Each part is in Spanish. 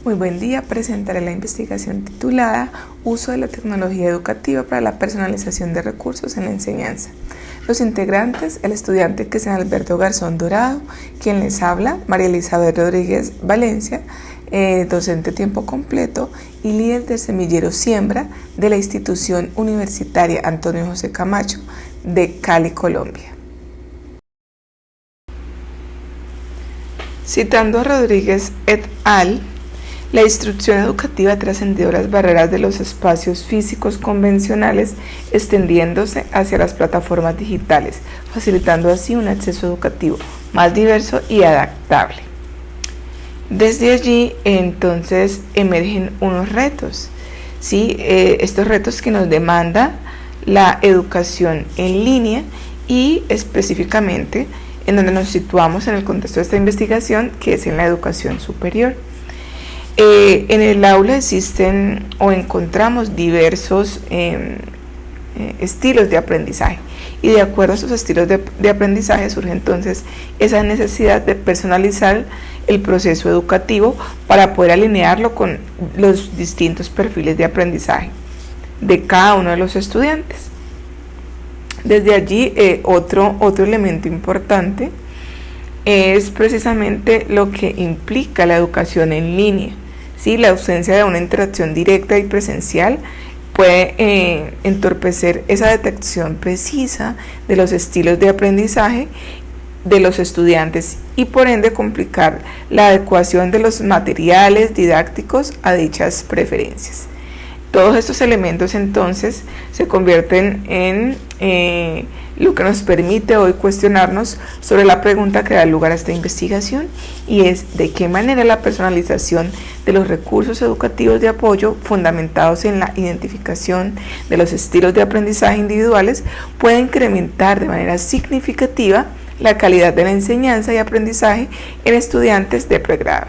Muy buen día, presentaré la investigación titulada Uso de la tecnología educativa para la personalización de recursos en la enseñanza. Los integrantes, el estudiante Cristian Alberto Garzón Dorado, quien les habla, María Elizabeth Rodríguez Valencia, docente tiempo completo y líder del semillero Siembra de la institución universitaria Antonio José Camacho de Cali, Colombia. Citando a Rodríguez et al., la instrucción educativa ha trascendido las barreras de los espacios físicos convencionales, extendiéndose hacia las plataformas digitales, facilitando así un acceso educativo más diverso y adaptable. Desde allí, entonces, emergen unos retos, ¿sí? Estos retos que nos demanda la educación en línea y específicamente en donde nos situamos en el contexto de esta investigación, que es en la educación superior. En el aula existen o encontramos diversos estilos de aprendizaje, y de acuerdo a esos estilos de aprendizaje surge entonces esa necesidad de personalizar el proceso educativo para poder alinearlo con los distintos perfiles de aprendizaje de cada uno de los estudiantes. Desde allí, otro elemento importante es precisamente lo que implica la educación en línea. ¿Sí? La ausencia de una interacción directa y presencial puede entorpecer esa detección precisa de los estilos de aprendizaje de los estudiantes y por ende complicar la adecuación de los materiales didácticos a dichas preferencias. Todos estos elementos entonces se convierten en lo que nos permite hoy cuestionarnos sobre la pregunta que da lugar a esta investigación, y es de qué manera la personalización de los recursos educativos de apoyo fundamentados en la identificación de los estilos de aprendizaje individuales puede incrementar de manera significativa la calidad de la enseñanza y aprendizaje en estudiantes de pregrado.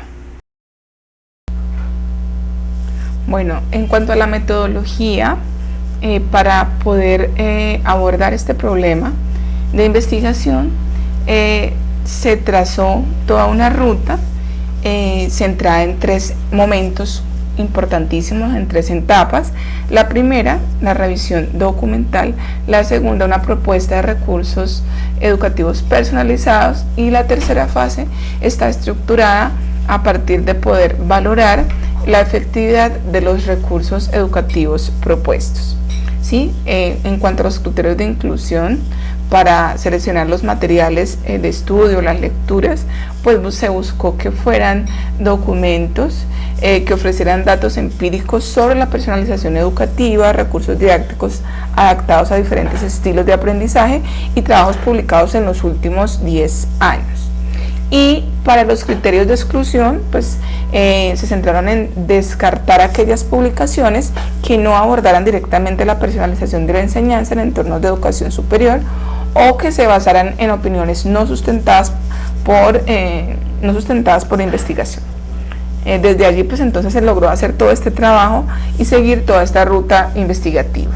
Bueno, en cuanto a la metodología, para poder abordar este problema de investigación, se trazó toda una ruta centrada en tres momentos importantísimos, en tres etapas. La primera, la revisión documental; la segunda, una propuesta de recursos educativos personalizados; y la tercera fase está estructurada a partir de poder valorar la efectividad de los recursos educativos propuestos. ¿Sí? En cuanto a los criterios de inclusión para seleccionar los materiales de estudio, las lecturas, pues se buscó que fueran documentos que ofrecieran datos empíricos sobre la personalización educativa, recursos didácticos adaptados a diferentes estilos de aprendizaje y trabajos publicados en los últimos 10 años. Y para los criterios de exclusión, pues se centraron en descartar aquellas publicaciones que no abordaran directamente la personalización de la enseñanza en entornos de educación superior o que se basaran en opiniones no sustentadas por investigación. Desde allí, pues entonces se logró hacer todo este trabajo y seguir toda esta ruta investigativa.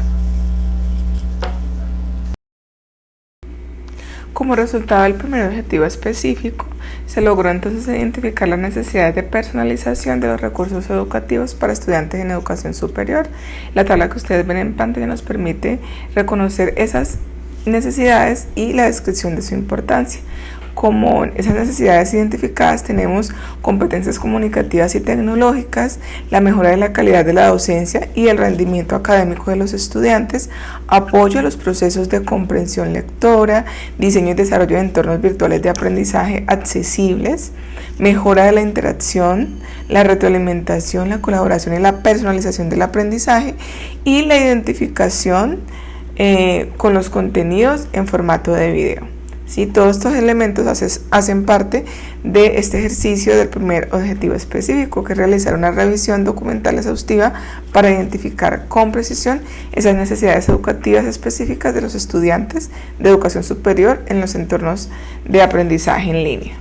Como resultado del primer objetivo específico, se logró entonces identificar las necesidades de personalización de los recursos educativos para estudiantes en educación superior. La tabla que ustedes ven en pantalla nos permite reconocer esas necesidades y la descripción de su importancia. Como esas necesidades identificadas tenemos competencias comunicativas y tecnológicas, la mejora de la calidad de la docencia y el rendimiento académico de los estudiantes, apoyo a los procesos de comprensión lectora, diseño y desarrollo de entornos virtuales de aprendizaje accesibles, mejora de la interacción, la retroalimentación, la colaboración y la personalización del aprendizaje y la identificación con los contenidos en formato de video. ¿Sí? Todos estos elementos hacen parte de este ejercicio del primer objetivo específico, que es realizar una revisión documental exhaustiva para identificar con precisión esas necesidades educativas específicas de los estudiantes de educación superior en los entornos de aprendizaje en línea.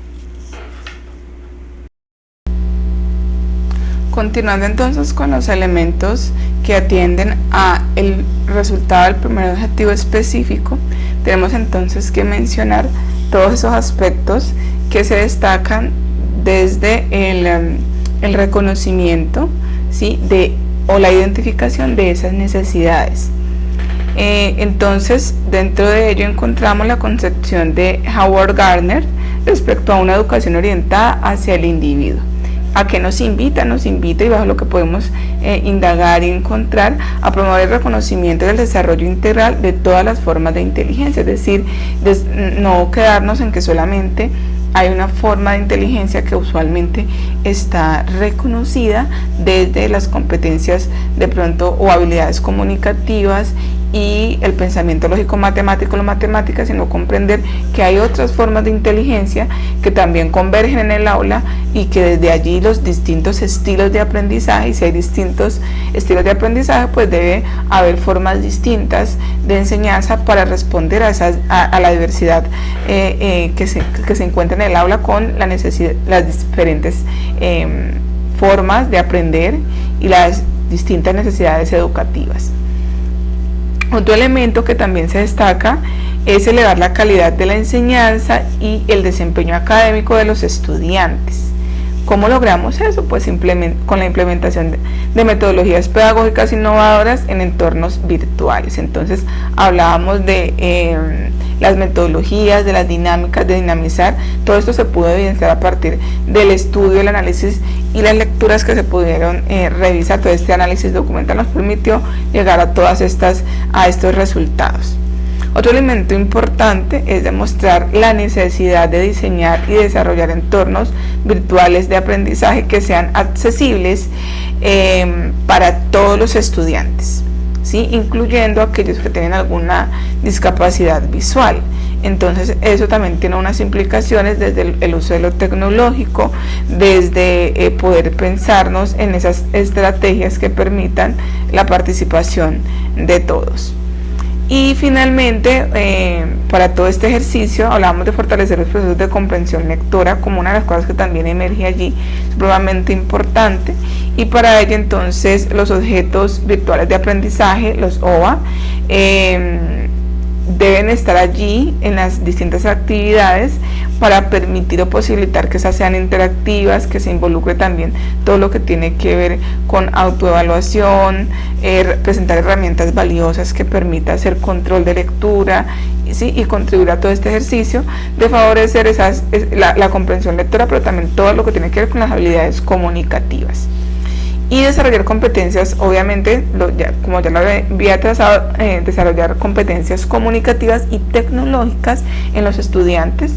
Continuando entonces con los elementos que atienden a el resultado del primer objetivo específico, tenemos entonces que mencionar todos esos aspectos que se destacan desde el el reconocimiento, ¿sí?, o la identificación de esas necesidades. Entonces, dentro de ello encontramos la concepción de Howard Gardner respecto a una educación orientada hacia el individuo. ¿A qué nos invita? Nos invita, y bajo lo que podemos indagar y encontrar, a promover el reconocimiento del desarrollo integral de todas las formas de inteligencia, es decir, no quedarnos en que solamente hay una forma de inteligencia que usualmente está reconocida desde las competencias de pronto o habilidades comunicativas y el pensamiento lógico matemático, la matemática, sino comprender que hay otras formas de inteligencia que también convergen en el aula y que desde allí los distintos estilos de aprendizaje, y si hay distintos estilos de aprendizaje, pues debe haber formas distintas de enseñanza para responder a la diversidad que se encuentra en el aula con las diferentes formas de aprender y las distintas necesidades educativas. Otro elemento que también se destaca es elevar la calidad de la enseñanza y el desempeño académico de los estudiantes. ¿Cómo logramos eso? Pues con la implementación de metodologías pedagógicas innovadoras en entornos virtuales. Entonces hablábamos de las metodologías, de las dinámicas, de dinamizar. Todo esto se pudo evidenciar a partir del estudio, el análisis y las lecturas que se pudieron revisar. Todo este análisis documental nos permitió llegar a estos resultados. Otro elemento importante es demostrar la necesidad de diseñar y desarrollar entornos virtuales de aprendizaje que sean accesibles para todos los estudiantes, ¿sí?, incluyendo aquellos que tienen alguna discapacidad visual. Entonces eso también tiene unas implicaciones desde el uso de lo tecnológico, desde poder pensarnos en esas estrategias que permitan la participación de todos. Y finalmente, para todo este ejercicio hablamos de fortalecer los procesos de comprensión lectora como una de las cosas que también emerge allí, sumamente importante. Y para ello entonces los objetos virtuales de aprendizaje, los OVA, deben estar allí en las distintas actividades para permitir o posibilitar que esas sean interactivas, que se involucre también todo lo que tiene que ver con autoevaluación, presentar herramientas valiosas que permita hacer control de lectura, ¿sí?, y contribuir a todo este ejercicio de favorecer la comprensión lectora, pero también todo lo que tiene que ver con las habilidades comunicativas. Y desarrollar competencias, obviamente, como ya lo había trazado, desarrollar competencias comunicativas y tecnológicas en los estudiantes,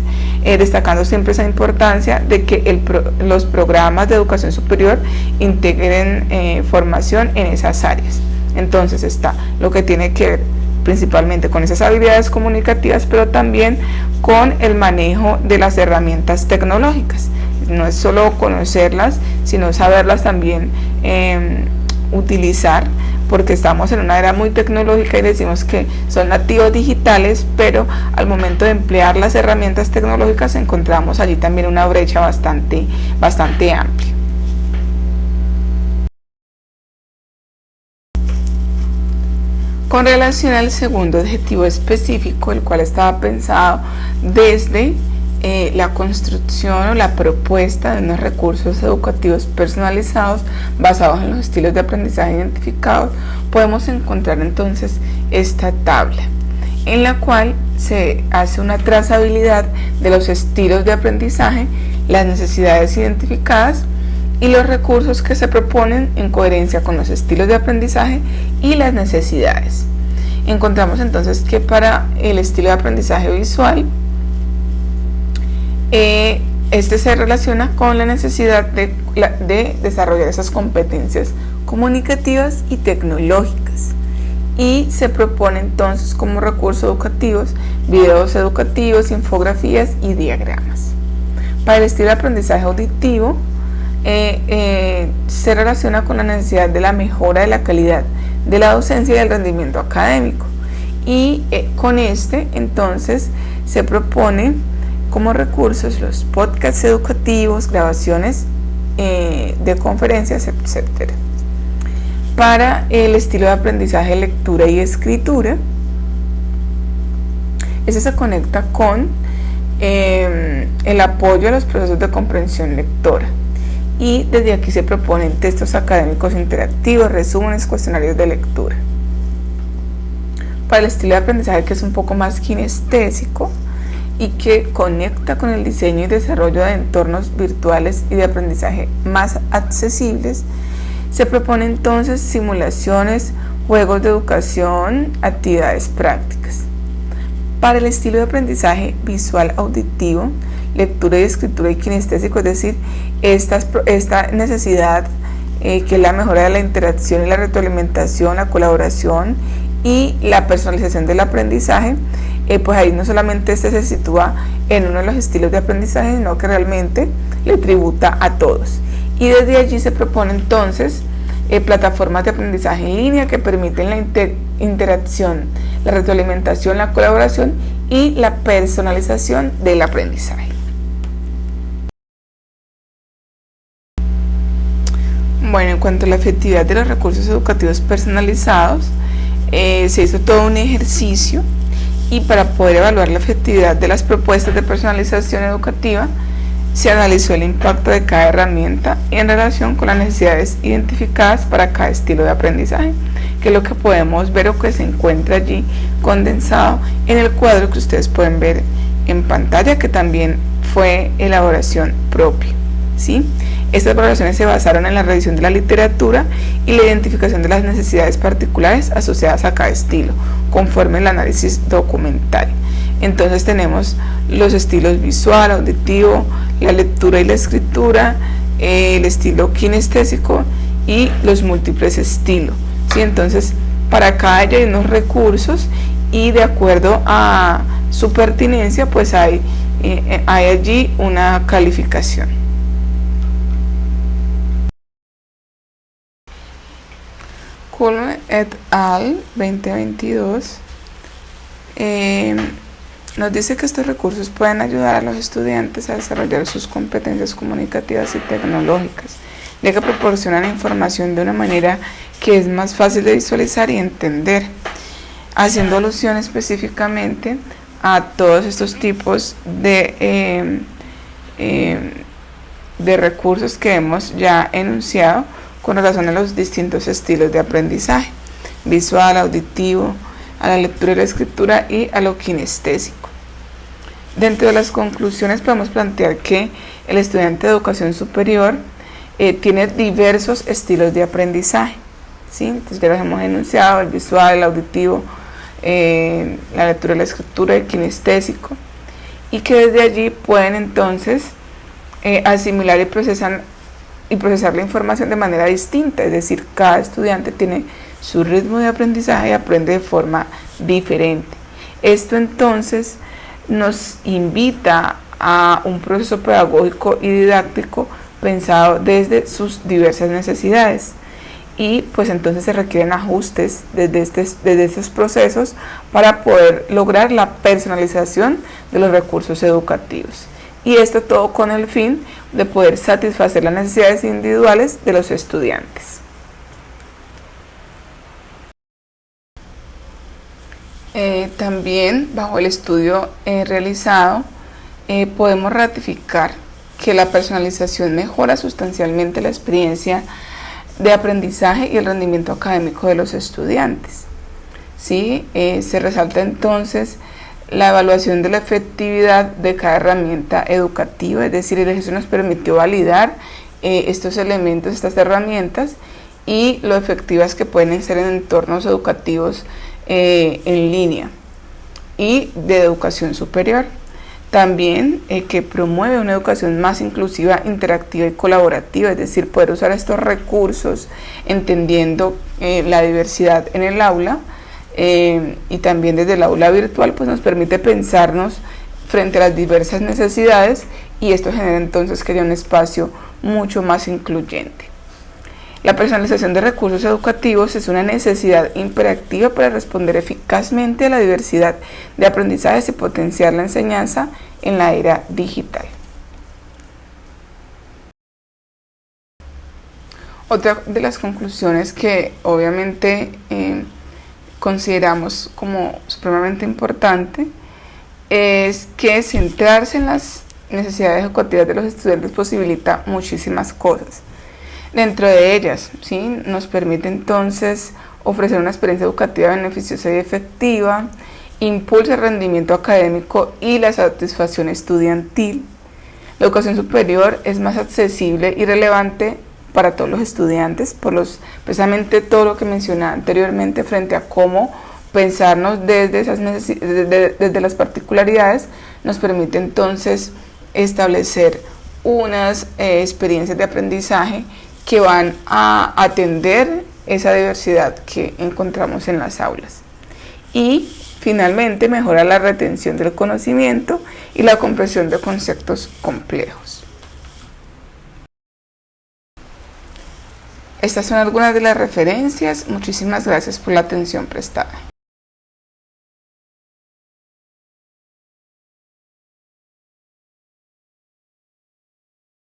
destacando siempre esa importancia de que los programas de educación superior integren formación en esas áreas. Entonces está lo que tiene que ver principalmente con esas habilidades comunicativas, pero también con el manejo de las herramientas tecnológicas. No es solo conocerlas, sino saberlas también utilizar, porque estamos en una era muy tecnológica y decimos que son nativos digitales, pero al momento de emplear las herramientas tecnológicas encontramos allí también una brecha bastante amplia. Con relación al segundo objetivo específico, el cual estaba pensado desde la construcción o la propuesta de unos recursos educativos personalizados basados en los estilos de aprendizaje identificados, podemos encontrar entonces esta tabla en la cual se hace una trazabilidad de los estilos de aprendizaje, las necesidades identificadas y los recursos que se proponen en coherencia con los estilos de aprendizaje y las necesidades. Encontramos entonces que para el estilo de aprendizaje visual, este se relaciona con la necesidad de desarrollar esas competencias comunicativas y tecnológicas, y se propone entonces como recursos educativos videos educativos, infografías y diagramas. Para el estilo de aprendizaje auditivo, se relaciona con la necesidad de la mejora de la calidad de la docencia y del rendimiento académico, y con entonces se propone como recursos los podcasts educativos, grabaciones de conferencias, etc. Para el estilo de aprendizaje lectura y escritura, ese se conecta con el apoyo a los procesos de comprensión lectora y desde aquí se proponen textos académicos interactivos, resúmenes, cuestionarios de lectura. Para el estilo de aprendizaje que es un poco más kinestésico y que conecta con el diseño y desarrollo de entornos virtuales y de aprendizaje más accesibles, se propone entonces simulaciones, juegos de educación, actividades prácticas. Para el estilo de aprendizaje visual auditivo, lectura y escritura y kinestésico, es decir, esta necesidad que es la mejora de la interacción y la retroalimentación, la colaboración y la personalización del aprendizaje, pues ahí no solamente se sitúa en uno de los estilos de aprendizaje, sino que realmente le tributa a todos. Y desde allí se propone entonces plataformas de aprendizaje en línea que permiten la interacción, la retroalimentación, la colaboración y la personalización del aprendizaje. Bueno, en cuanto a la efectividad de los recursos educativos personalizados, se hizo todo un ejercicio y para poder evaluar la efectividad de las propuestas de personalización educativa, se analizó el impacto de cada herramienta en relación con las necesidades identificadas para cada estilo de aprendizaje, que es lo que podemos ver o que se encuentra allí condensado en el cuadro que ustedes pueden ver en pantalla, que también fue elaboración propia, ¿sí? Estas valoraciones se basaron en la revisión de la literatura y la identificación de las necesidades particulares asociadas a cada estilo, conforme el análisis documental. Entonces tenemos los estilos visual, auditivo, la lectura y la escritura, el estilo kinestésico y los múltiples estilos, ¿sí? Entonces para cada ello hay unos recursos y de acuerdo a su pertinencia pues hay allí una calificación. Kuhlmann et al. 2022 nos dice que estos recursos pueden ayudar a los estudiantes a desarrollar sus competencias comunicativas y tecnológicas, ya que proporcionan información de una manera que es más fácil de visualizar y entender, haciendo alusión específicamente a todos estos tipos de recursos que hemos ya enunciado con relación a los distintos estilos de aprendizaje: visual, auditivo, a la lectura y la escritura y a lo kinestésico. Dentro de las conclusiones podemos plantear que el estudiante de educación superior tiene diversos estilos de aprendizaje, ¿sí? Entonces ya los hemos enunciado: el visual, el auditivo, la lectura y la escritura, el kinestésico, y que desde allí pueden entonces asimilar y procesar la información de manera distinta, es decir, cada estudiante tiene su ritmo de aprendizaje y aprende de forma diferente. Esto entonces nos invita a un proceso pedagógico y didáctico pensado desde sus diversas necesidades, y pues entonces se requieren ajustes desde estos procesos para poder lograr la personalización de los recursos educativos. Y esto todo con el fin de poder satisfacer las necesidades individuales de los estudiantes. También bajo el estudio realizado podemos ratificar que la personalización mejora sustancialmente la experiencia de aprendizaje y el rendimiento académico de los estudiantes, ¿sí? Se resalta entonces la evaluación de la efectividad de cada herramienta educativa, es decir, el ejercicio nos permitió validar estos elementos, estas herramientas y lo efectivas que pueden ser en entornos educativos en línea y de educación superior. También que promueve una educación más inclusiva, interactiva y colaborativa, es decir, poder usar estos recursos entendiendo la diversidad en el aula, y también desde el aula virtual pues nos permite pensarnos frente a las diversas necesidades, y esto genera entonces que haya un espacio mucho más incluyente. La personalización de recursos educativos es una necesidad imperativa para responder eficazmente a la diversidad de aprendizajes y potenciar la enseñanza en la era digital. Otra de las conclusiones que obviamente consideramos como supremamente importante es que centrarse en las necesidades educativas de los estudiantes posibilita muchísimas cosas. Dentro de ellas, ¿sí?, nos permite entonces ofrecer una experiencia educativa beneficiosa y efectiva, impulsa el rendimiento académico y la satisfacción estudiantil. La educación superior es más accesible y relevante para todos los estudiantes, precisamente todo lo que mencionaba anteriormente frente a cómo pensarnos desde desde las particularidades, nos permite entonces establecer unas experiencias de aprendizaje que van a atender esa diversidad que encontramos en las aulas. Y finalmente mejora la retención del conocimiento y la comprensión de conceptos complejos. Estas son algunas de las referencias. Muchísimas gracias por la atención prestada.